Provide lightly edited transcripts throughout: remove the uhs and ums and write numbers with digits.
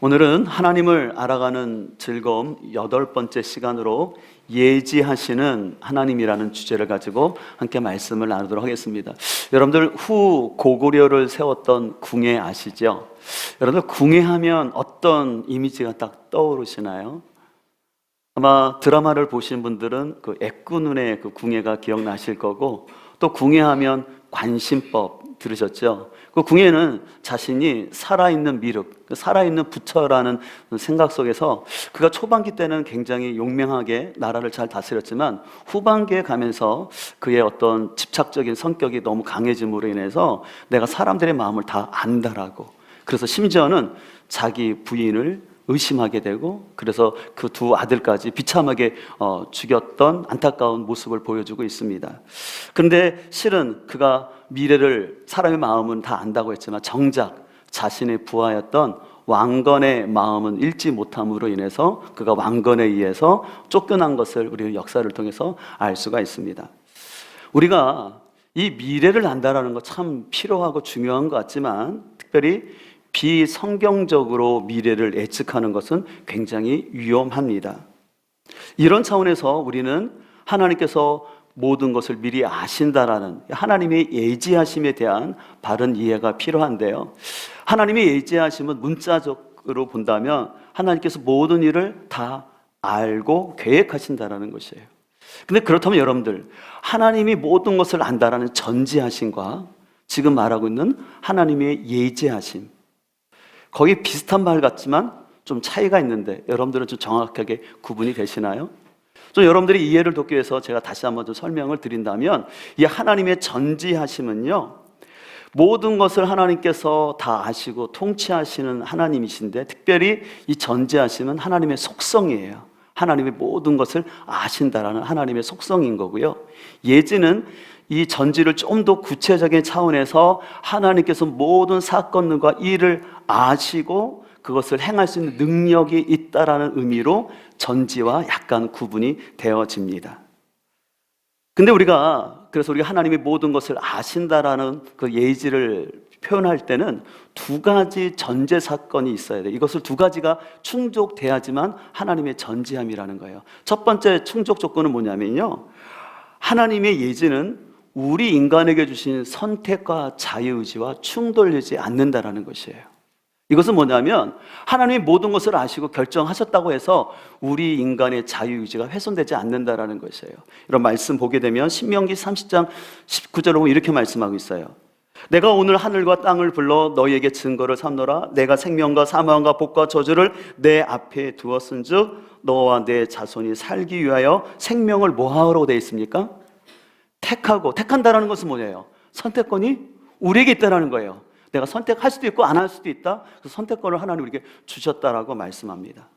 오늘은 하나님을 알아가는 즐거움 8번째 시간으로 예지하시는 하나님이라는 주제를 가지고 함께 말씀을 나누도록 하겠습니다. 여러분들 후 고구려를 세웠던 궁예 아시죠? 여러분들 궁예 하면 어떤 이미지가 딱 떠오르시나요? 아마 드라마를 보신 분들은 그 애꾸눈의 그 궁예가 기억나실 거고, 또 궁예 하면 관심법 들으셨죠? 그 궁예는 자신이 살아있는 미륵, 살아있는 부처라는 생각 속에서 그가 초반기 때는 굉장히 용맹하게 나라를 잘 다스렸지만 후반기에 가면서 그의 어떤 집착적인 성격이 너무 강해짐으로 인해서 내가 사람들의 마음을 다 안다라고, 그래서 심지어는 자기 부인을 의심하게 되고, 그래서 그 두 아들까지 비참하게 죽였던 안타까운 모습을 보여주고 있습니다. 그런데 실은 그가 미래를, 사람의 마음은 다 안다고 했지만 정작 자신의 부하였던 왕건의 마음은 읽지 못함으로 인해서 그가 왕건에 의해서 쫓겨난 것을 우리는 역사를 통해서 알 수가 있습니다. 우리가 이 미래를 안다라는 거 참 필요하고 중요한 것 같지만, 특별히 비성경적으로 미래를 예측하는 것은 굉장히 위험합니다. 이런 차원에서 우리는 하나님께서 모든 것을 미리 아신다라는 하나님의 예지하심에 대한 바른 이해가 필요한데요, 하나님의 예지하심은 문자적으로 본다면 하나님께서 모든 일을 다 알고 계획하신다라는 것이에요. 근데 그렇다면 여러분들, 하나님이 모든 것을 안다라는 전지하심과 지금 말하고 있는 하나님의 예지하심, 거의 비슷한 말 같지만 좀 차이가 있는데 여러분들은 좀 정확하게 구분이 되시나요? 좀 여러분들이 이해를 돕기 위해서 제가 다시 한번 좀 설명을 드린다면, 이 하나님의 전지하심은요, 모든 것을 하나님께서 다 아시고 통치하시는 하나님이신데, 특별히 이 전지하심은 하나님의 속성이에요. 하나님의 모든 것을 아신다라는 하나님의 속성인 거고요. 예지는 이 전지를 좀 더 구체적인 차원에서 하나님께서 모든 사건과 일을 아시고 그것을 행할 수 있는 능력이 있다라는 의미로 전지와 약간 구분이 되어집니다. 근데 그래서 우리가 하나님이 모든 것을 아신다라는 그 예지를 표현할 때는 두 가지 전제 사건이 있어야 돼요. 이것을 두 가지가 충족돼야지만 하나님의 전지함이라는 거예요. 첫 번째 충족 조건은 뭐냐면요, 하나님의 예지는 우리 인간에게 주신 선택과 자유의지와 충돌되지 않는다라는 것이에요. 이것은 뭐냐면 하나님이 모든 것을 아시고 결정하셨다고 해서 우리 인간의 자유의지가 훼손되지 않는다라는 것이에요. 이런 말씀 보게 되면 신명기 30장 19절을 보면 이렇게 말씀하고 있어요. 내가 오늘 하늘과 땅을 불러 너희에게 증거를 삼노라. 내가 생명과 사망과 복과 저주를 내 앞에 두었은즉 너와 내 자손이 살기 위하여 생명을 뭐하라고 되어 있습니까? 택한다라는 것은 뭐예요? 선택권이 우리에게 있다는 거예요. 내가 선택할 수도 있고 안 할 수도 있다. 그래서 선택권을 하나님 우리에게 주셨다라고 말씀합니다.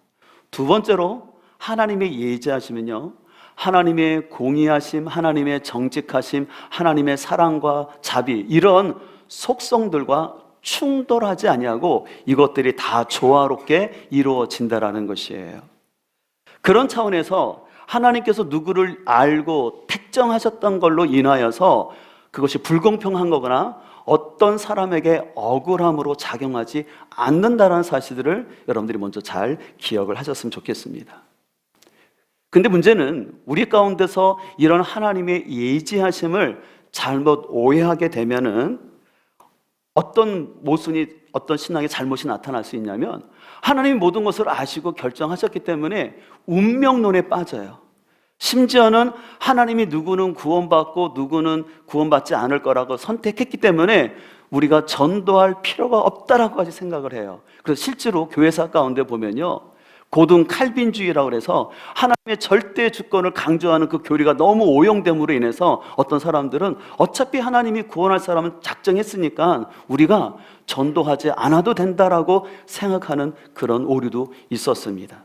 두 번째로 하나님의 예지하심은요, 하나님의 공의하심, 하나님의 정직하심, 하나님의 사랑과 자비, 이런 속성들과 충돌하지 아니하고 이것들이 다 조화롭게 이루어진다라는 것이에요. 그런 차원에서 하나님께서 누구를 알고 택정하셨던 걸로 인하여서 그것이 불공평한 거거나 어떤 사람에게 억울함으로 작용하지 않는다는 사실들을 여러분들이 먼저 잘 기억을 하셨으면 좋겠습니다. 근데 문제는 우리 가운데서 이런 하나님의 예지하심을 잘못 오해하게 되면은 어떤 모순이, 어떤 신앙의 잘못이 나타날 수 있냐면, 하나님이 모든 것을 아시고 결정하셨기 때문에 운명론에 빠져요. 심지어는 하나님이 누구는 구원받고 누구는 구원받지 않을 거라고 선택했기 때문에 우리가 전도할 필요가 없다라고까지 생각을 해요. 그래서 실제로 교회사 가운데 보면요, 고등 칼빈주의라고 해서 하나님의 절대 주권을 강조하는 그 교리가 너무 오용됨으로 인해서 어떤 사람들은 어차피 하나님이 구원할 사람은 작정했으니까 우리가 전도하지 않아도 된다라고 생각하는 그런 오류도 있었습니다.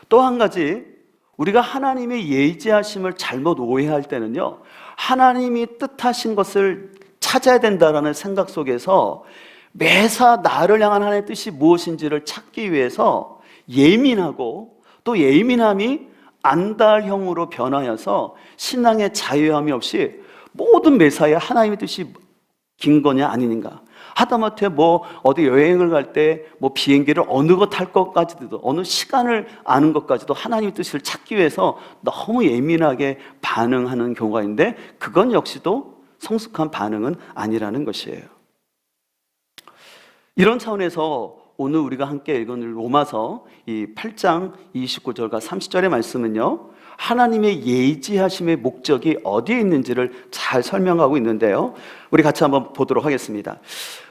또 한 가지, 우리가 하나님의 예지하심을 잘못 오해할 때는요, 하나님이 뜻하신 것을 찾아야 된다라는 생각 속에서 매사 나를 향한 하나님의 뜻이 무엇인지를 찾기 위해서 예민하고, 또 예민함이 안달형으로 변하여서 신앙의 자유함이 없이 모든 매사에 하나님의 뜻이 긴 거냐 아닌가, 하다못해 뭐 어디 여행을 갈 때 뭐 비행기를 어느 것 탈 것까지도, 어느 시간을 아는 것까지도 하나님의 뜻을 찾기 위해서 너무 예민하게 반응하는 경우가 있는데, 그건 역시도 성숙한 반응은 아니라는 것이에요. 이런 차원에서 오늘 우리가 함께 읽은 로마서 이 8장 29절과 30절의 말씀은요, 하나님의 예지하심의 목적이 어디에 있는지를 잘 설명하고 있는데요, 우리 같이 한번 보도록 하겠습니다.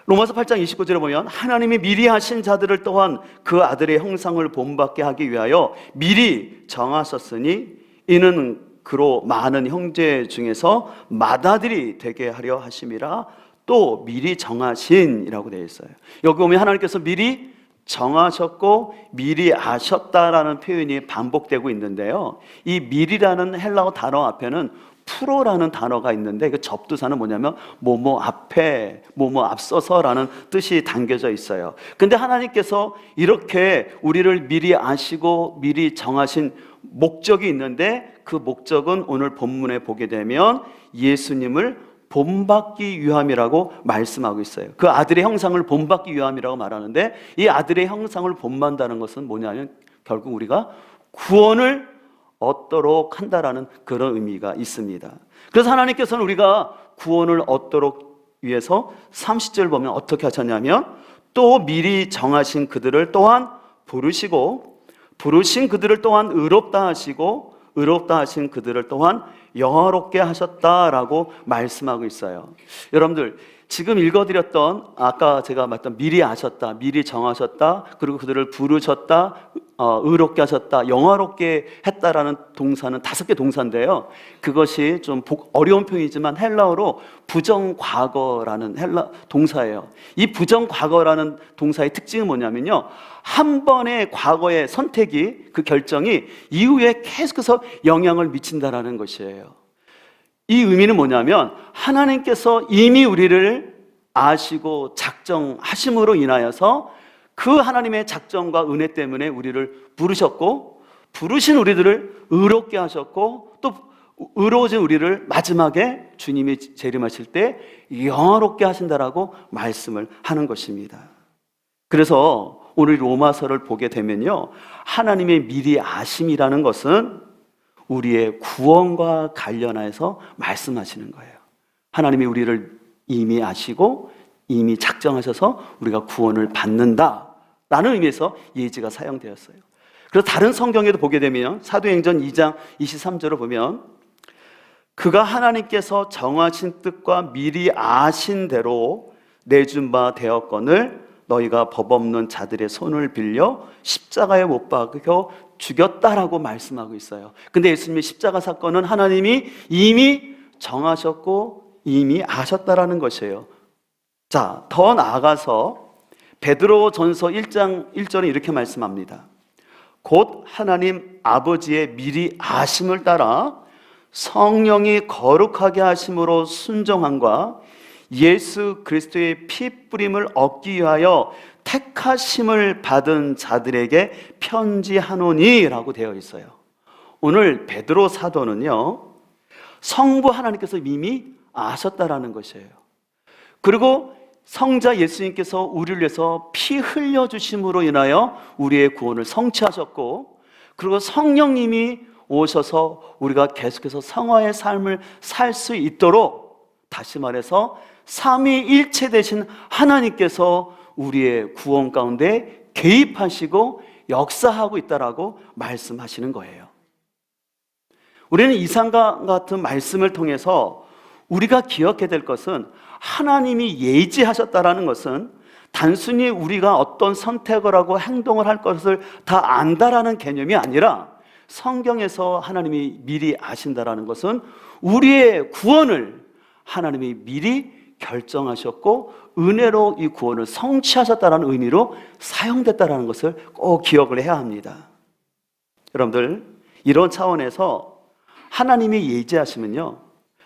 로마서 8장 29절에 보면, 하나님이 미리 하신 자들을 또한 그 아들의 형상을 본받게 하기 위하여 미리 정하셨으니 이는 그로 많은 형제 중에서 맏아들이 되게 하려 하심이라. 또 미리 정하신이라고 되어 있어요. 여기 보면 하나님께서 미리 정하셨고 미리 아셨다라는 표현이 반복되고 있는데요, 이 미리라는 헬라어 단어 앞에는 프로라는 단어가 있는데, 그 접두사는 뭐냐면 뭐뭐 앞에, 뭐뭐 앞서서라는 뜻이 담겨져 있어요. 근데 하나님께서 이렇게 우리를 미리 아시고 미리 정하신 목적이 있는데, 그 목적은 오늘 본문에 보게 되면 예수님을 본받기 위함이라고 말씀하고 있어요. 그 아들의 형상을 본받기 위함이라고 말하는데, 이 아들의 형상을 본받는다는 것은 뭐냐면 결국 우리가 구원을 얻도록 한다라는 그런 의미가 있습니다. 그래서 하나님께서는 우리가 구원을 얻도록 위해서 30절 보면 어떻게 하셨냐면, 또 미리 정하신 그들을 또한 부르시고 부르신 그들을 또한 의롭다 하시고 의롭다 하신 그들을 또한 영화롭게 하셨다라고 말씀하고 있어요. 여러분들, 지금 읽어드렸던 아까 제가 말했던 미리 아셨다, 미리 정하셨다, 그리고 그들을 부르셨다, 의롭게 하셨다, 영화롭게 했다라는 동사는 5개 동사인데요, 그것이 좀 어려운 표현이지만 헬라어로 부정과거라는 헬라 동사예요. 이 부정과거라는 동사의 특징은 뭐냐면요, 한 번의 과거의 선택이, 그 결정이 이후에 계속해서 영향을 미친다라는 것이에요. 이 의미는 뭐냐면, 하나님께서 이미 우리를 아시고 작정하심으로 인하여서 그 하나님의 작정과 은혜 때문에 우리를 부르셨고, 부르신 우리들을 의롭게 하셨고, 또 의로워진 우리를 마지막에 주님이 재림하실 때 영화롭게 하신다라고 말씀을 하는 것입니다. 그래서 오늘 로마서를 보게 되면요, 하나님의 미리 아심이라는 것은 우리의 구원과 관련해서 말씀하시는 거예요. 하나님이 우리를 이미 아시고 이미 작정하셔서 우리가 구원을 받는다라는 의미에서 예지가 사용되었어요. 그래서 다른 성경에도 보게 되면 사도행전 2장 23절을 보면, 그가 하나님께서 정하신 뜻과 미리 아신 대로 내준 바 되었거늘 너희가 법 없는 자들의 손을 빌려 십자가에 못 박혀 죽였다라고 말씀하고 있어요. 근데 예수님의 십자가 사건은 하나님이 이미 정하셨고 이미 아셨다라는 것이에요. 자, 더 나아가서 베드로전서 1장 1절에 이렇게 말씀합니다. 곧 하나님 아버지의 미리 아심을 따라 성령이 거룩하게 하심으로 순종함과 예수 그리스도의 피 뿌림을 얻기 위하여 택하심을 받은 자들에게 편지하노니 라고 되어 있어요. 오늘 베드로 사도는요, 성부 하나님께서 이미 아셨다라는 것이에요. 그리고 성자 예수님께서 우리를 위해서 피 흘려주심으로 인하여 우리의 구원을 성취하셨고, 그리고 성령님이 오셔서 우리가 계속해서 성화의 삶을 살 수 있도록, 다시 말해서 삼위일체 되신 하나님께서 우리의 구원 가운데 개입하시고 역사하고 있다라고 말씀하시는 거예요. 우리는 이상과 같은 말씀을 통해서 우리가 기억해야 될 것은, 하나님이 예지하셨다라는 것은 단순히 우리가 어떤 선택을 하고 행동을 할 것을 다 안다라는 개념이 아니라, 성경에서 하나님이 미리 아신다라는 것은 우리의 구원을 하나님이 미리 결정하셨고 은혜로 이 구원을 성취하셨다는 의미로 사용됐다는 것을 꼭 기억을 해야 합니다. 여러분들, 이런 차원에서 하나님이 예지하시면요,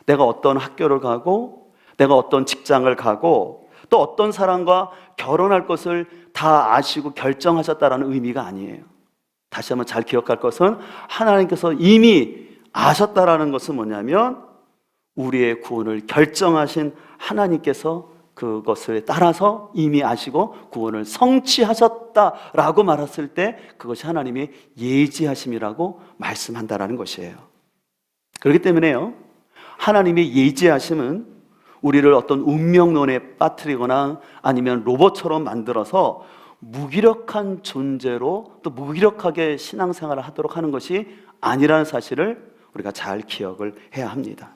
내가 어떤 학교를 가고 내가 어떤 직장을 가고 또 어떤 사람과 결혼할 것을 다 아시고 결정하셨다는 의미가 아니에요. 다시 한번 잘 기억할 것은, 하나님께서 이미 아셨다라는 것은 뭐냐면 우리의 구원을 결정하신 하나님께서 그것을 따라서 이미 아시고 구원을 성취하셨다라고 말했을 때 그것이 하나님의 예지하심이라고 말씀한다라는 것이에요. 그렇기 때문에요, 하나님의 예지하심은 우리를 어떤 운명론에 빠뜨리거나 아니면 로봇처럼 만들어서 무기력한 존재로 또 무기력하게 신앙생활을 하도록 하는 것이 아니라는 사실을 우리가 잘 기억을 해야 합니다.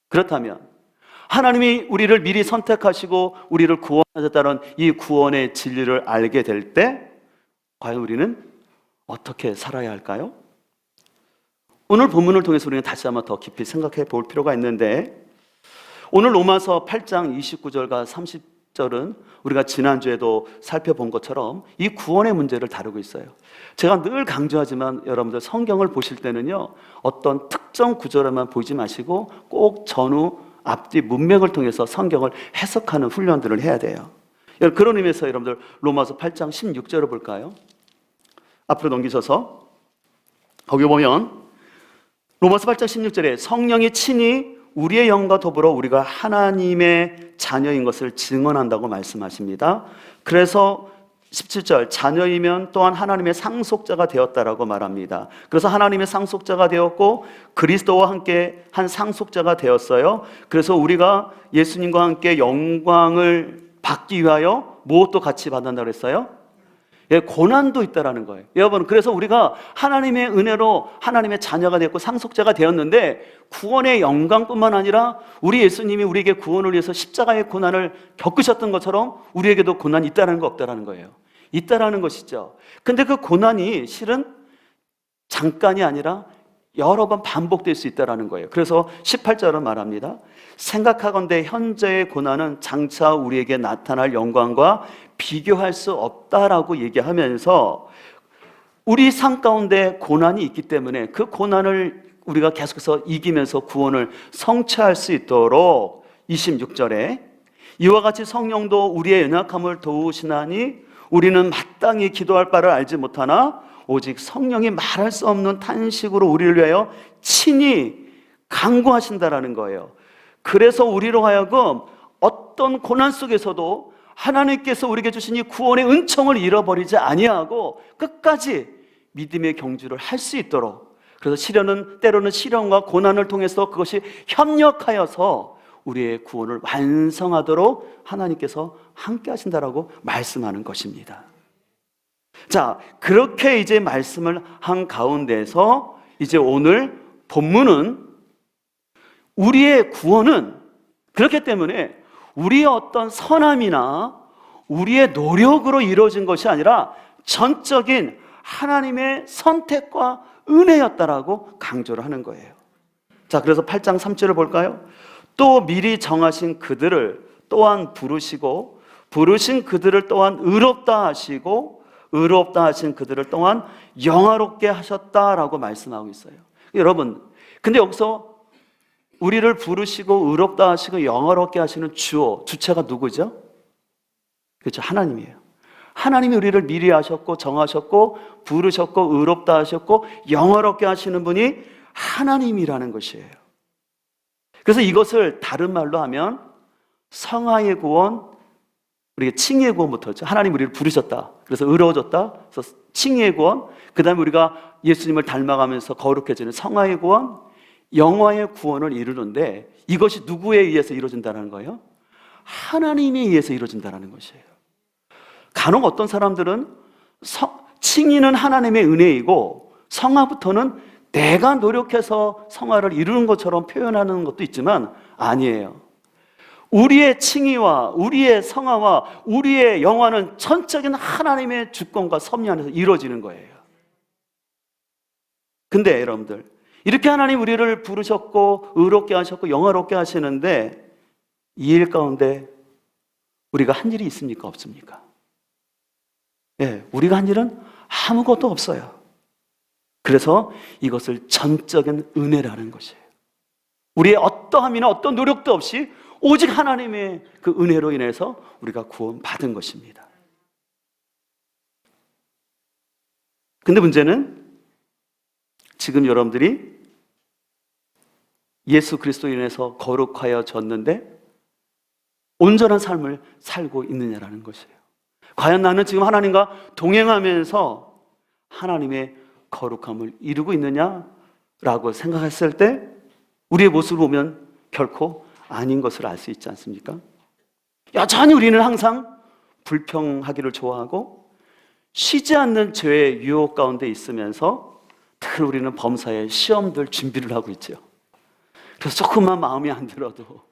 그렇다면 하나님이 우리를 미리 선택하시고 우리를 구원하셨다는 이 구원의 진리를 알게 될 때 과연 우리는 어떻게 살아야 할까요? 오늘 본문을 통해서 우리는 다시 한번 더 깊이 생각해 볼 필요가 있는데, 오늘 로마서 8장 29절과 30절은 우리가 지난주에도 살펴본 것처럼 이 구원의 문제를 다루고 있어요. 제가 늘 강조하지만 여러분들 성경을 보실 때는요, 어떤 특정 구절에만 보지 마시고 꼭 전후 앞뒤 문맥을 통해서 성경을 해석하는 훈련들을 해야 돼요. 그런 의미에서 여러분들 로마서 8장 16절을 볼까요? 앞으로 넘기셔서 거기 보면 로마서 8장 16절에 성령이 친히 우리의 영과 더불어 우리가 하나님의 자녀인 것을 증언한다고 말씀하십니다. 그래서 17절, 자녀이면 또한 하나님의 상속자가 되었다라고 말합니다. 그래서 하나님의 상속자가 되었고 그리스도와 함께 한 상속자가 되었어요. 그래서 우리가 예수님과 함께 영광을 받기 위하여 무엇도 같이 받는다고 했어요? 예, 고난도 있다라는 거예요. 여러분, 그래서 우리가 하나님의 은혜로 하나님의 자녀가 되었고 상속자가 되었는데 구원의 영광뿐만 아니라 우리 예수님이 우리에게 구원을 위해서 십자가의 고난을 겪으셨던 것처럼 우리에게도 고난이 있다는 거 없다라는 거예요. 있다라는 것이죠. 근데 그 고난이 실은 잠깐이 아니라 여러 번 반복될 수 있다라는 거예요. 그래서 18절은 말합니다. 생각하건대 현재의 고난은 장차 우리에게 나타날 영광과 비교할 수 없다라고 얘기하면서 우리 삶 가운데 고난이 있기 때문에 그 고난을 우리가 계속해서 이기면서 구원을 성취할 수 있도록 26절에 이와 같이 성령도 우리의 연약함을 도우시나니 우리는 마땅히 기도할 바를 알지 못하나 오직 성령이 말할 수 없는 탄식으로 우리를 위하여 친히 간구하신다라는 거예요. 그래서 우리로 하여금 어떤 고난 속에서도 하나님께서 우리에게 주신 이 구원의 은총을 잃어버리지 아니하고 끝까지 믿음의 경주를 할 수 있도록, 그래서 시련은 때로는 시련과 고난을 통해서 그것이 협력하여서 우리의 구원을 완성하도록 하나님께서 함께 하신다라고 말씀하는 것입니다. 자, 그렇게 이제 말씀을 한 가운데서 이제 오늘 본문은 우리의 구원은 그렇기 때문에 우리의 어떤 선함이나 우리의 노력으로 이루어진 것이 아니라 전적인 하나님의 선택과 은혜였다라고 강조를 하는 거예요. 자, 그래서 8장 3절을 볼까요? 또 미리 정하신 그들을 또한 부르시고 부르신 그들을 또한 의롭다 하시고 의롭다 하신 그들을 또한 영화롭게 하셨다라고 말씀하고 있어요. 여러분, 근데 여기서 우리를 부르시고 의롭다 하시고 영화롭게 하시는 주체가 누구죠? 그렇죠, 하나님이에요. 하나님이 우리를 미리 하셨고 정하셨고 부르셨고 의롭다 하셨고 영화롭게 하시는 분이 하나님이라는 것이에요. 그래서 이것을 다른 말로 하면 성화의 구원, 우리가 칭의의 구원부터죠. 하나님 우리를 부르셨다, 그래서 의로워졌다, 그래서 칭의의 구원, 그 다음에 우리가 예수님을 닮아가면서 거룩해지는 성화의 구원, 영화의 구원을 이루는데 이것이 누구에 의해서 이루어진다는 거예요? 하나님에 의해서 이루어진다는 것이에요. 간혹 어떤 사람들은 칭의는 하나님의 은혜이고 성화부터는 내가 노력해서 성화를 이루는 것처럼 표현하는 것도 있지만 아니에요. 우리의 칭의와 우리의 성화와 우리의 영화는 전적인 하나님의 주권과 섭리 안에서 이루어지는 거예요. 근데 여러분들, 이렇게 하나님 우리를 부르셨고 의롭게 하셨고 영화롭게 하시는데 이 일 가운데 우리가 한 일이 있습니까? 없습니까? 예, 우리가 한 일은 아무것도 없어요. 그래서 이것을 전적인 은혜라는 것이에요. 우리의 어떠함이나 어떤 노력도 없이 오직 하나님의 그 은혜로 인해서 우리가 구원받은 것입니다. 근데 문제는 지금 여러분들이 예수 그리스도로 인해서 거룩하여졌는데 온전한 삶을 살고 있느냐라는 것이에요. 과연 나는 지금 하나님과 동행하면서 하나님의 거룩함을 이루고 있느냐라고 생각했을 때 우리의 모습을 보면 결코 아닌 것을 알 수 있지 않습니까? 여전히 우리는 항상 불평하기를 좋아하고 쉬지 않는 죄의 유혹 가운데 있으면서 늘 우리는 범사의 시험들 준비를 하고 있죠. 그래서 조금만 마음이 안 들어도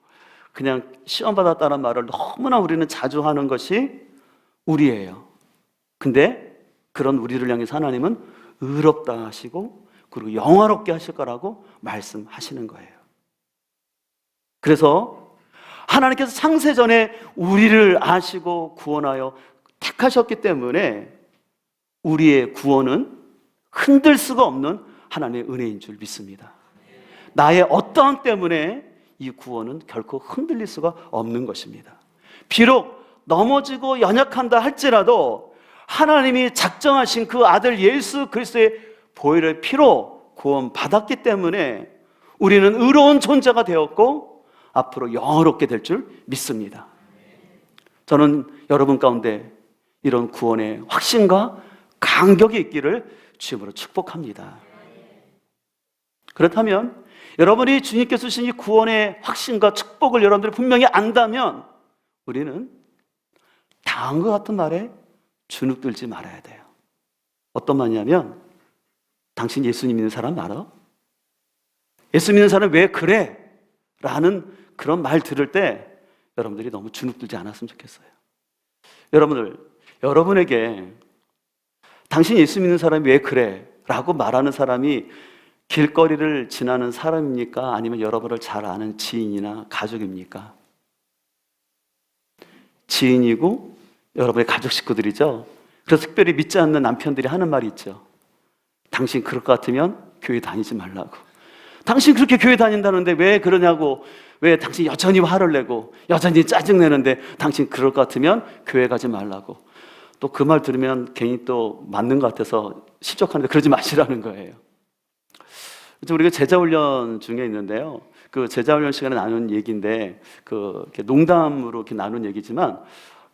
그냥 시험 받았다는 말을 너무나 우리는 자주 하는 것이 우리예요. 근데 그런 우리를 향해서 하나님은 의롭다 하시고 그리고 영화롭게 하실 거라고 말씀하시는 거예요. 그래서 하나님께서 창세전에 우리를 아시고 구원하여 택하셨기 때문에 우리의 구원은 흔들 수가 없는 하나님의 은혜인 줄 믿습니다. 나의 어떠함 때문에 이 구원은 결코 흔들릴 수가 없는 것입니다. 비록 넘어지고 연약한다 할지라도 하나님이 작정하신 그 아들 예수 그리스도의 보혈의 피로 구원받았기 때문에 우리는 의로운 존재가 되었고 앞으로 영원롭게 될 줄 믿습니다. 저는 여러분 가운데 이런 구원의 확신과 감격이 있기를 주님으로 축복합니다. 그렇다면 여러분이 주님께서 주신 이 구원의 확신과 축복을 여러분들이 분명히 안다면 우리는 다음과 같은 말에 주눅들지 말아야 돼요. 어떤 말이냐면 당신 예수 믿는 사람 알아? 예수 믿는 사람 왜 그래? 라는 그런 말 들을 때 여러분들이 너무 주눅들지 않았으면 좋겠어요. 여러분에게 당신 예수 믿는 사람이 왜 그래? 라고 말하는 사람이 길거리를 지나는 사람입니까? 아니면 여러분을 잘 아는 지인이나 가족입니까? 지인이고 여러분의 가족 식구들이죠. 그래서 특별히 믿지 않는 남편들이 하는 말이 있죠. 당신 그럴 것 같으면 교회 다니지 말라고. 당신 그렇게 교회 다닌다는데 왜 그러냐고. 왜 당신 여전히 화를 내고 여전히 짜증내는데 당신 그럴 것 같으면 교회 가지 말라고. 또 그 말 들으면 괜히 또 맞는 것 같아서 실족하는데 그러지 마시라는 거예요. 우리가 제자훈련 중에 있는데요. 그 제자훈련 시간에 나눈 얘기인데 이렇게 농담으로 이렇게 나눈 얘기지만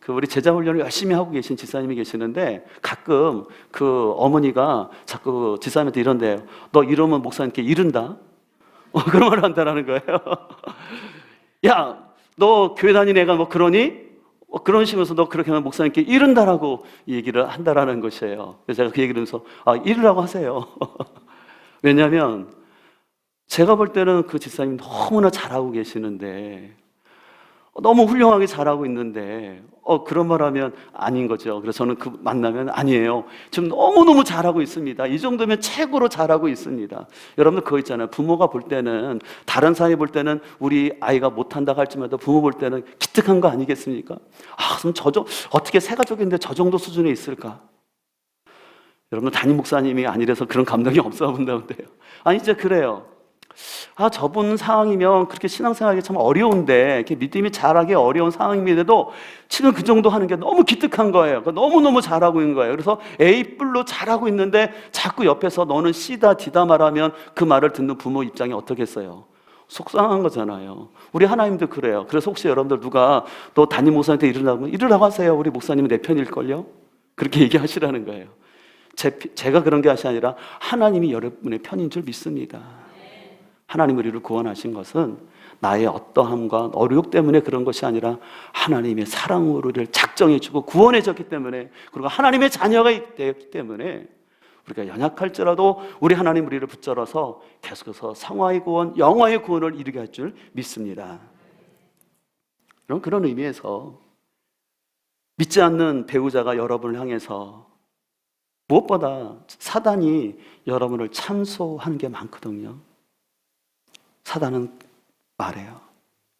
우리 제자훈련을 열심히 하고 계신 지사님이 계시는데 가끔 그 어머니가 자꾸 지사님한테 이런대요. 너 이러면 목사님께 이른다. 그런 말을 한다라는 거예요. 야, 너 교회 다니는 애가 뭐 그러니? 그런 식으로 너 그렇게 하면 목사님께 이른다라고 얘기를 한다라는 것이에요. 그래서 제가 그 얘기를 하면서 이르라고 하세요. 왜냐하면 제가 볼 때는 그 집사님 너무나 잘하고 계시는데 너무 훌륭하게 잘하고 있는데 그런 말 하면 아닌 거죠. 그래서 저는 그 만나면 아니에요. 지금 너무너무 잘하고 있습니다. 이 정도면 최고로 잘하고 있습니다. 여러분들 그거 있잖아요. 부모가 볼 때는 다른 사람이 볼 때는 우리 아이가 못한다고 할지라도 부모 볼 때는 기특한 거 아니겠습니까? 그럼 어떻게 새 가족인데 저 정도 수준에 있을까? 여러분 담임 목사님이 아니라서 그런 감동이 없어 본다는데요. 아니 진짜 그래요. 저분 상황이면 그렇게 신앙생활하기 참 어려운데 이렇게 믿음이 자라기 어려운 상황임에도 지금 그 정도 하는 게 너무 기특한 거예요. 너무너무 잘하고 있는 거예요. 그래서 A뿔로 잘하고 있는데 자꾸 옆에서 너는 C다 D다 말하면 그 말을 듣는 부모 입장이 어떻겠어요? 속상한 거잖아요. 우리 하나님도 그래요. 그래서 혹시 여러분들 누가 또 담임 목사한테 이르라고 하세요. 우리 목사님은 내 편일걸요? 그렇게 얘기하시라는 거예요. 제가 그런 게 아니라 하나님이 여러분의 편인 줄 믿습니다. 하나님 우리를 구원하신 것은 나의 어떠함과 어려움 때문에 그런 것이 아니라 하나님의 사랑으로 우리를 작정해주고 구원해줬기 때문에, 그리고 하나님의 자녀가 되었기 때문에 우리가 연약할지라도 우리 하나님 우리를 붙잡아서 계속해서 성화의 구원, 영화의 구원을 이루게 할 줄 믿습니다. 그런 의미에서 믿지 않는 배우자가 여러분을 향해서 무엇보다 사단이 여러분을 참소하는 게 많거든요. 사단은 말해요.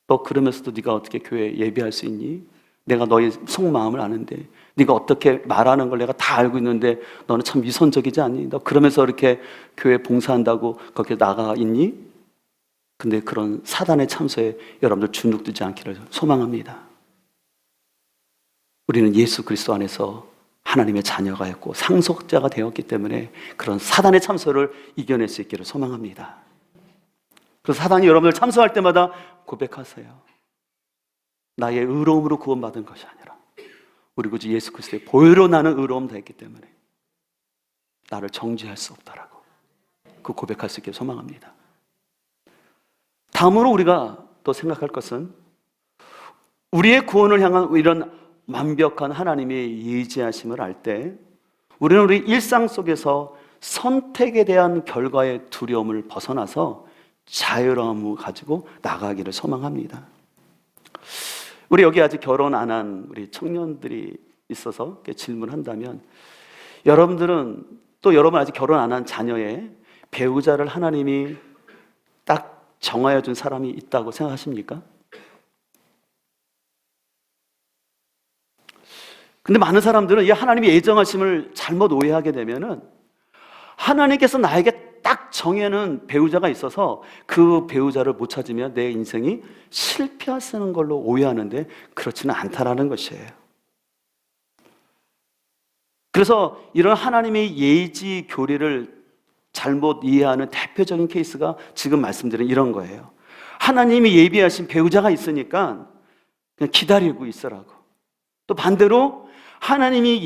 너 그러면서도 네가 어떻게 교회에 예배할 수 있니? 내가 너의 속마음을 아는데, 네가 어떻게 말하는 걸 내가 다 알고 있는데 너는 참 위선적이지 않니? 너 그러면서 이렇게 교회 봉사한다고 거기에 나가 있니? 근데 그런 사단의 참소에 여러분들 주눅들지 않기를 소망합니다. 우리는 예수 그리스도 안에서 하나님의 자녀가 있고 상속자가 되었기 때문에 그런 사단의 참소를 이겨낼 수 있기를 소망합니다. 그래서 사단이 여러분을 참소할 때마다 고백하세요. 나의 의로움으로 구원받은 것이 아니라 우리 구주 예수 그리스도의 보혈로 나는 의로움 되었기 때문에 나를 정죄할 수 없다라고 그 고백할 수 있게 소망합니다. 다음으로 우리가 또 생각할 것은 우리의 구원을 향한 이런 완벽한 하나님의 예지하심을 알 때 우리는 우리 일상 속에서 선택에 대한 결과의 두려움을 벗어나서 자유로움을 가지고 나가기를 소망합니다. 우리 여기 아직 결혼 안 한 우리 청년들이 있어서 질문한다면, 여러분들은 또 여러분 아직 결혼 안 한 자녀의 배우자를 하나님이 딱 정하여 준 사람이 있다고 생각하십니까? 근데 많은 사람들은 이 하나님의 예정하심을 잘못 오해하게 되면은 하나님께서 나에게 딱 정해놓은 배우자가 있어서 그 배우자를 못 찾으면 내 인생이 실패하는 걸로 오해하는데 그렇지는 않다라는 것이에요. 그래서 이런 하나님의 예지 교리를 잘못 이해하는 대표적인 케이스가 지금 말씀드린 이런 거예요. 하나님이 예비하신 배우자가 있으니까 그냥 기다리고 있으라고. 또 반대로 하나님이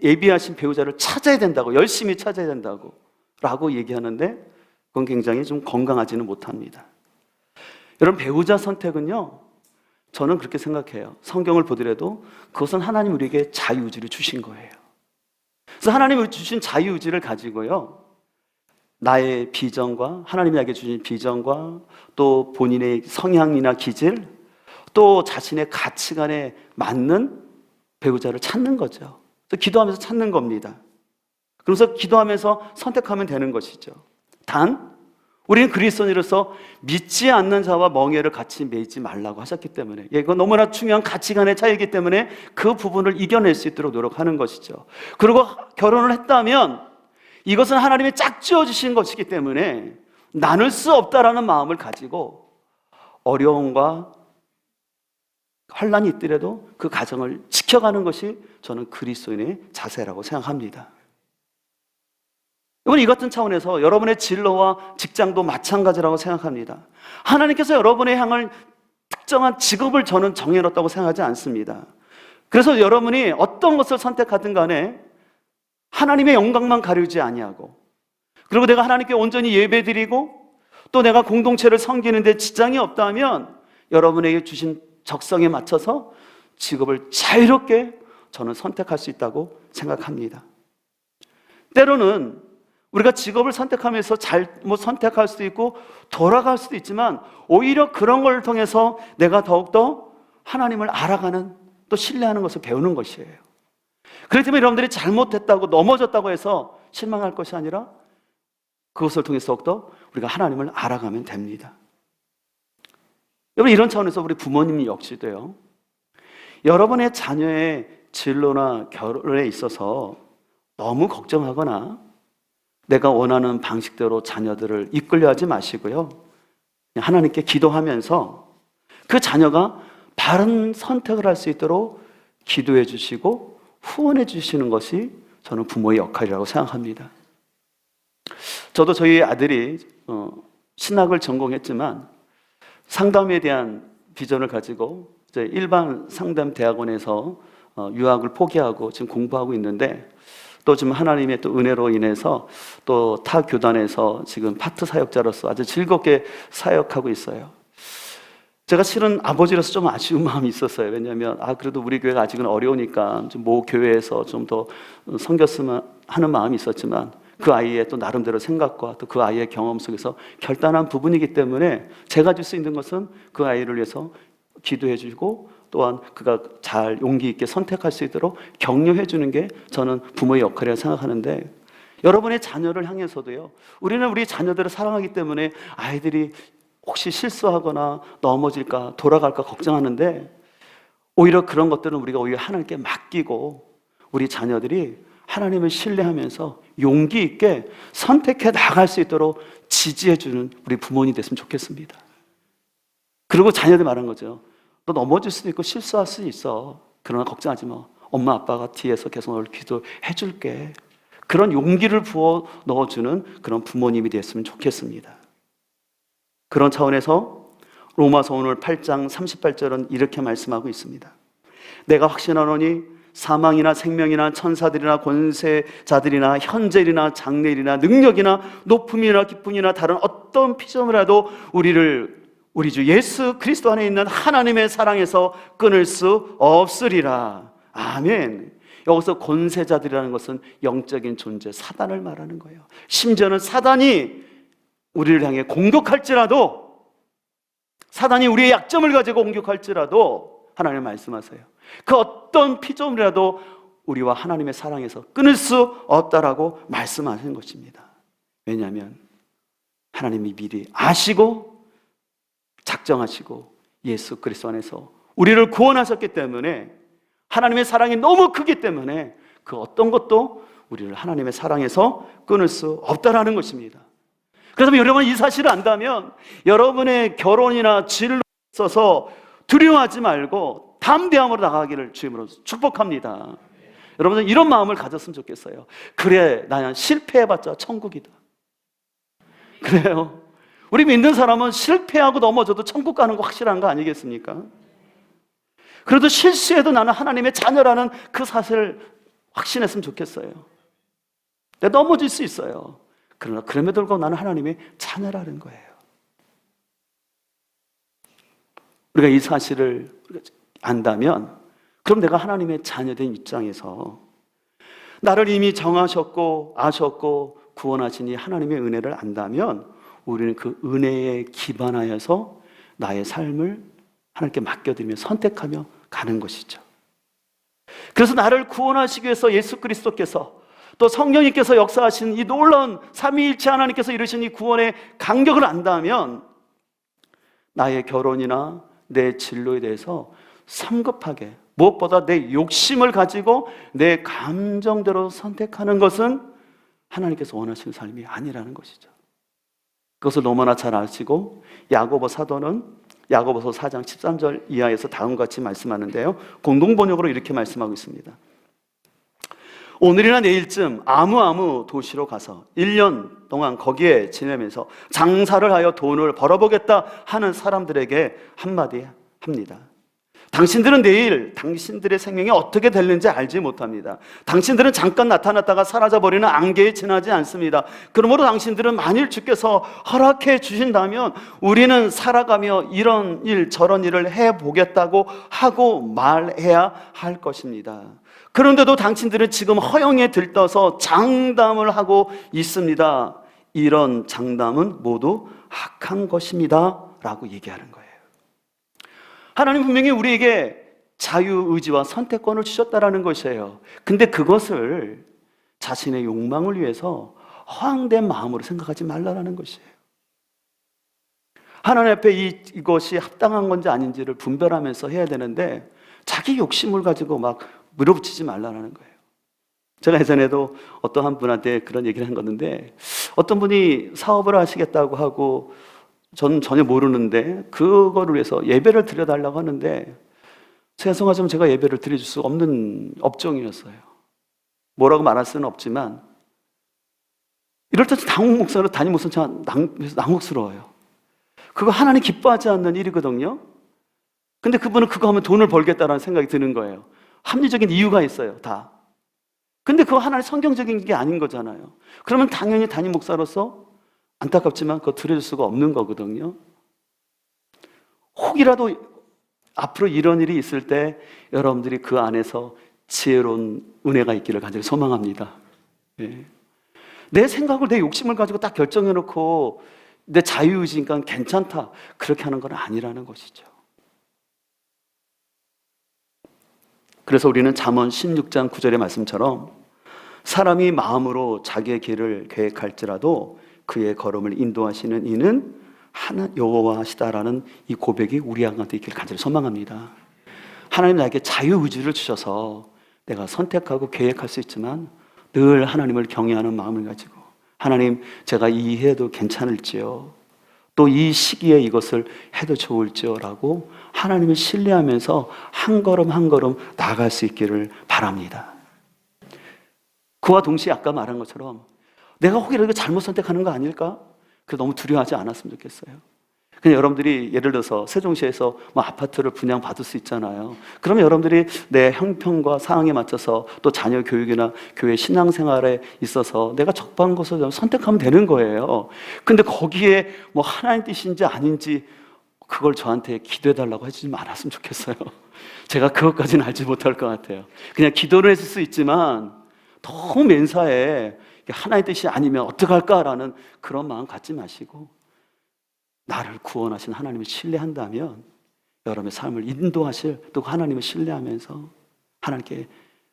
예비하신 배우자를 찾아야 된다고, 열심히 찾아야 된다고 라고 얘기하는데 그건 굉장히 좀 건강하지는 못합니다. 여러분, 배우자 선택은요, 저는 그렇게 생각해요. 성경을 보더라도 그것은 하나님 우리에게 자유의지를 주신 거예요. 그래서 하나님이 주신 자유의지를 가지고요, 나의 비전과 하나님이 나에게 주신 비전과 또 본인의 성향이나 기질 또 자신의 가치관에 맞는 배우자를 찾는 거죠. 또 기도하면서 찾는 겁니다. 그래서 기도하면서 선택하면 되는 것이죠. 단 우리는 그리스도인으로서 믿지 않는 자와 멍에를 같이 매지 말라고 하셨기 때문에, 이건 너무나 중요한 가치관의 차이이기 때문에 그 부분을 이겨낼 수 있도록 노력하는 것이죠. 그리고 결혼을 했다면 이것은 하나님이 짝지어 주신 것이기 때문에 나눌 수 없다라는 마음을 가지고 어려움과 환란이 있더라도 그 가정을 지켜가는 것이 저는 그리스도인의 자세라고 생각합니다. 이번 이 같은 차원에서 여러분의 진로와 직장도 마찬가지라고 생각합니다. 하나님께서 여러분의 향을 특정한 직업을 저는 정해놓았다고 생각하지 않습니다. 그래서 여러분이 어떤 것을 선택하든 간에 하나님의 영광만 가리지 아니하고, 그리고 내가 하나님께 온전히 예배드리고 또 내가 공동체를 섬기는데 지장이 없다면 여러분에게 주신 적성에 맞춰서 직업을 자유롭게 저는 선택할 수 있다고 생각합니다. 때로는 우리가 직업을 선택하면서 잘못 선택할 수도 있고 돌아갈 수도 있지만 오히려 그런 걸 통해서 내가 더욱더 하나님을 알아가는, 또 신뢰하는 것을 배우는 것이에요. 그렇기 때문에 여러분들이 잘못했다고 넘어졌다고 해서 실망할 것이 아니라 그것을 통해서 더욱더 우리가 하나님을 알아가면 됩니다. 여러분, 이런 차원에서 우리 부모님 역시도요, 여러분의 자녀의 진로나 결혼에 있어서 너무 걱정하거나 내가 원하는 방식대로 자녀들을 이끌려 하지 마시고요, 하나님께 기도하면서 그 자녀가 바른 선택을 할 수 있도록 기도해 주시고 후원해 주시는 것이 저는 부모의 역할이라고 생각합니다. 저도 저희 아들이 신학을 전공했지만 상담에 대한 비전을 가지고 이제 일반 상담 대학원에서 유학을 포기하고 지금 공부하고 있는데, 또 지금 하나님의 또 은혜로 인해서 또 타 교단에서 지금 파트 사역자로서 아주 즐겁게 사역하고 있어요. 제가 실은 아버지로서 좀 아쉬운 마음이 있었어요. 왜냐하면 그래도 우리 교회가 아직은 어려우니까 좀 모 교회에서 좀 더 섬겼으면 하는 마음이 있었지만 그 아이의 또 나름대로 생각과 또 그 아이의 경험 속에서 결단한 부분이기 때문에 제가 줄 수 있는 것은 그 아이를 위해서 기도해 주고 또한 그가 잘 용기 있게 선택할 수 있도록 격려해 주는 게 저는 부모의 역할이라고 생각하는데, 여러분의 자녀를 향해서도요, 우리는 우리 자녀들을 사랑하기 때문에 아이들이 혹시 실수하거나 넘어질까 돌아갈까 걱정하는데, 오히려 그런 것들은 우리가 오히려 하나님께 맡기고 우리 자녀들이 하나님을 신뢰하면서 용기 있게 선택해 나갈 수 있도록 지지해 주는 우리 부모님이 됐으면 좋겠습니다. 그리고 자녀들 말한 거죠. 너 넘어질 수도 있고 실수할 수도 있어. 그러나 걱정하지 마. 엄마 아빠가 뒤에서 계속 너를 기도해 줄게. 그런 용기를 부어 넣어주는 그런 부모님이 됐으면 좋겠습니다. 그런 차원에서 로마서 오늘 8장 38절은 이렇게 말씀하고 있습니다. 내가 확신하노니 사망이나 생명이나 천사들이나 권세자들이나 현재일이나 장래일이나 능력이나 높음이나 기쁨이나 다른 어떤 피조물이라도 우리 주 예수 그리스도 안에 있는 하나님의 사랑에서 끊을 수 없으리라. 아멘. 여기서 권세자들이라는 것은 영적인 존재, 사단을 말하는 거예요. 심지어는 사단이 우리를 향해 공격할지라도, 사단이 우리의 약점을 가지고 공격할지라도 하나님 말씀하세요. 그 어떤 피조물이라도 우리와 하나님의 사랑에서 끊을 수 없다라고 말씀하시는 것입니다. 왜냐하면 하나님이 미리 아시고 작정하시고 예수 그리스도 안에서 우리를 구원하셨기 때문에, 하나님의 사랑이 너무 크기 때문에 그 어떤 것도 우리를 하나님의 사랑에서 끊을 수 없다라는 것입니다. 그래서 여러분 이 사실을 안다면 여러분의 결혼이나 진로에 있어서 두려워하지 말고 담대함으로 나가기를 주님으로 축복합니다. 여러분은 이런 마음을 가졌으면 좋겠어요. 그래, 나는 실패해봤자 천국이다. 그래요. 우리 믿는 사람은 실패하고 넘어져도 천국 가는 거 확실한 거 아니겠습니까? 그래도 실수해도 나는 하나님의 자녀라는 그 사실을 확신했으면 좋겠어요. 내가 넘어질 수 있어요. 그러나 그럼에도 불구하고 나는 하나님의 자녀라는 거예요. 우리가 이 사실을 안다면, 그럼 내가 하나님의 자녀된 입장에서 나를 이미 정하셨고 아셨고 구원하신 이 하나님의 은혜를 안다면 우리는 그 은혜에 기반하여서 나의 삶을 하나님께 맡겨드리며 선택하며 가는 것이죠. 그래서 나를 구원하시기 위해서 예수 그리스도께서, 또 성령님께서 역사하신 이 놀라운 삼위일체 하나님께서 이루신 이 구원의 간격을 안다면 나의 결혼이나 내 진로에 대해서 성급하게, 무엇보다 내 욕심을 가지고 내 감정대로 선택하는 것은 하나님께서 원하시는 삶이 아니라는 것이죠. 그것을 너무나 잘 아시고 야고보 사도는 야고보서 4장 13절 이하에서 다음과 같이 말씀하는데요, 공동번역으로 이렇게 말씀하고 있습니다. 오늘이나 내일쯤 아무 도시로 가서 1년 동안 거기에 지내면서 장사를 하여 돈을 벌어보겠다 하는 사람들에게 한마디 합니다. 당신들은 내일 당신들의 생명이 어떻게 될는지 알지 못합니다. 당신들은 잠깐 나타났다가 사라져버리는 안개에 지나지 않습니다. 그러므로 당신들은 만일 주께서 허락해 주신다면 우리는 살아가며 이런 일 저런 일을 해보겠다고 하고 말해야 할 것입니다. 그런데도 당신들은 지금 허영에 들떠서 장담을 하고 있습니다. 이런 장담은 모두 악한 것입니다 라고 얘기하는 거예요. 하나님 분명히 우리에게 자유의지와 선택권을 주셨다라는 것이에요. 근데 그것을 자신의 욕망을 위해서 허황된 마음으로 생각하지 말라라는 것이에요. 하나님 앞에 이것이 합당한 건지 아닌지를 분별하면서 해야 되는데 자기 욕심을 가지고 막 밀어붙이지 말라라는 거예요. 제가 예전에도 어떤 한 분한테 그런 얘기를 한 건데, 어떤 분이 사업을 하시겠다고 하고 저는 전혀 모르는데 그거를 위해서 예배를 드려달라고 하는데, 죄송하지만 제가 예배를 드려줄 수 없는 업종이었어요. 뭐라고 말할 수는 없지만 이럴 때 담임 목사는 난국스러워요. 그거 하나님 기뻐하지 않는 일이거든요. 근데 그분은 그거 하면 돈을 벌겠다라는 생각이 드는 거예요. 합리적인 이유가 있어요, 다. 근데 그거 하나의 성경적인 게 아닌 거잖아요. 그러면 당연히 담임 목사로서 안타깝지만 그거 드려줄 수가 없는 거거든요. 혹이라도 앞으로 이런 일이 있을 때 여러분들이 그 안에서 지혜로운 은혜가 있기를 간절히 소망합니다. 예. 내 생각을, 내 욕심을 가지고 딱 결정해놓고 내 자유의지니까 괜찮다, 그렇게 하는 건 아니라는 것이죠. 그래서 우리는 잠언 16장 9절의 말씀처럼 사람이 마음으로 자기의 길을 계획할지라도 그의 걸음을 인도하시는 이는 여호와시다라는 이 고백이 우리 가운데 있기를 간절히 소망합니다. 하나님 나에게 자유의지를 주셔서 내가 선택하고 계획할 수 있지만 늘 하나님을 경외하는 마음을 가지고, 하나님 제가 이 해도 괜찮을지요, 또 이 시기에 이것을 해도 좋을지요 라고 하나님을 신뢰하면서 한 걸음 한 걸음 나아갈 수 있기를 바랍니다. 그와 동시에 아까 말한 것처럼 내가 혹이라도 잘못 선택하는 거 아닐까? 그래서 너무 두려워하지 않았으면 좋겠어요. 그냥 여러분들이 예를 들어서 세종시에서 뭐 아파트를 분양받을 수 있잖아요. 그러면 여러분들이 내 형편과 상황에 맞춰서 또 자녀 교육이나 교회 신앙생활에 있어서 내가 적합한 것을 선택하면 되는 거예요. 근데 거기에 뭐 하나님 뜻인지 아닌지 그걸 저한테 기도해달라고 해주지 말았으면 좋겠어요. 제가 그것까지는 알지 못할 것 같아요. 그냥 기도를 했을 수 있지만 너무 맨사에 하나님 뜻이 아니면 어떡할까라는 그런 마음 갖지 마시고, 나를 구원하신 하나님을 신뢰한다면 여러분의 삶을 인도하실 또 하나님을 신뢰하면서 하나님께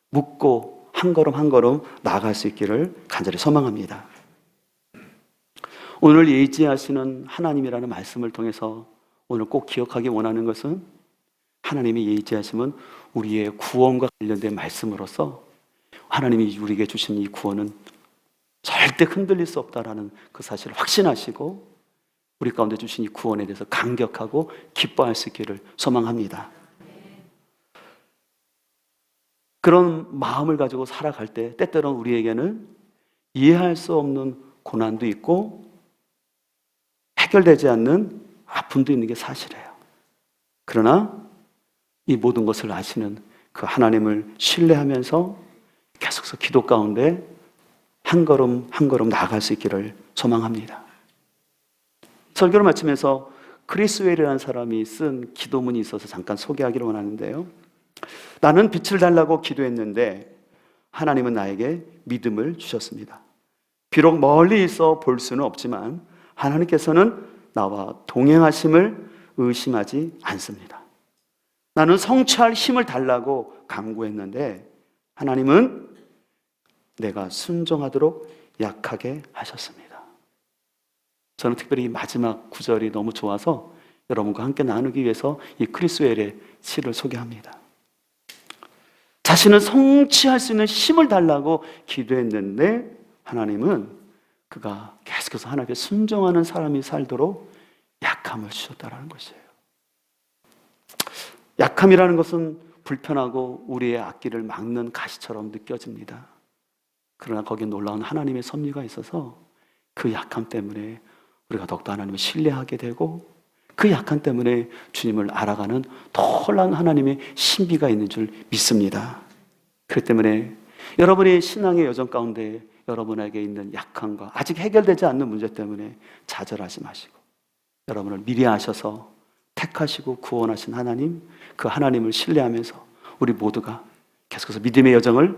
묻고 한 걸음 한 걸음 나아갈 수 있기를 간절히 소망합니다. 오늘 예지하시는 하나님이라는 말씀을 통해서 오늘 꼭 기억하기 원하는 것은, 하나님의 예지하심은 우리의 구원과 관련된 말씀으로서 하나님이 우리에게 주신 이 구원은 절대 흔들릴 수 없다라는 그 사실을 확신하시고 우리 가운데 주신 이 구원에 대해서 감격하고 기뻐할 수 있기를 소망합니다. 그런 마음을 가지고 살아갈 때 때때로는 우리에게는 이해할 수 없는 고난도 있고 해결되지 않는 아픔도 있는 게 사실이에요. 그러나 이 모든 것을 아시는 그 하나님을 신뢰하면서 계속해서 기도 가운데 한 걸음 한 걸음 나아갈 수 있기를 소망합니다. 설교를 마치면서 크리스 웰이라는 사람이 쓴 기도문이 있어서 잠깐 소개하기를 원하는데요. 나는 빛을 달라고 기도했는데 하나님은 나에게 믿음을 주셨습니다. 비록 멀리 있어 볼 수는 없지만 하나님께서는 나와 동행하심을 의심하지 않습니다. 나는 성취할 힘을 달라고 간구했는데 하나님은 내가 순종하도록 약하게 하셨습니다. 저는 특별히 이 마지막 구절이 너무 좋아서 여러분과 함께 나누기 위해서 이 크리스 웰의 시를 소개합니다. 자신은 성취할 수 있는 힘을 달라고 기도했는데 하나님은 그가 계속해서 하나님께 순종하는 사람이 살도록 약함을 주셨다는 것이에요. 약함이라는 것은 불편하고 우리의 앞길을 막는 가시처럼 느껴집니다. 그러나 거기에 놀라운 하나님의 섭리가 있어서 그 약함 때문에 우리가 더욱더 하나님을 신뢰하게 되고 그 약함 때문에 주님을 알아가는 놀라운 하나님의 신비가 있는 줄 믿습니다. 그렇기 때문에 여러분의 신앙의 여정 가운데 여러분에게 있는 약함과 아직 해결되지 않는 문제 때문에 좌절하지 마시고 여러분을 미리 아셔서 택하시고 구원하신 하나님, 그 하나님을 신뢰하면서 우리 모두가 계속해서 믿음의 여정을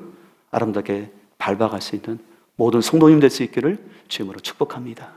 아름답게 밟아갈 수 있는 모든 성도님 될 수 있기를 주님으로 축복합니다.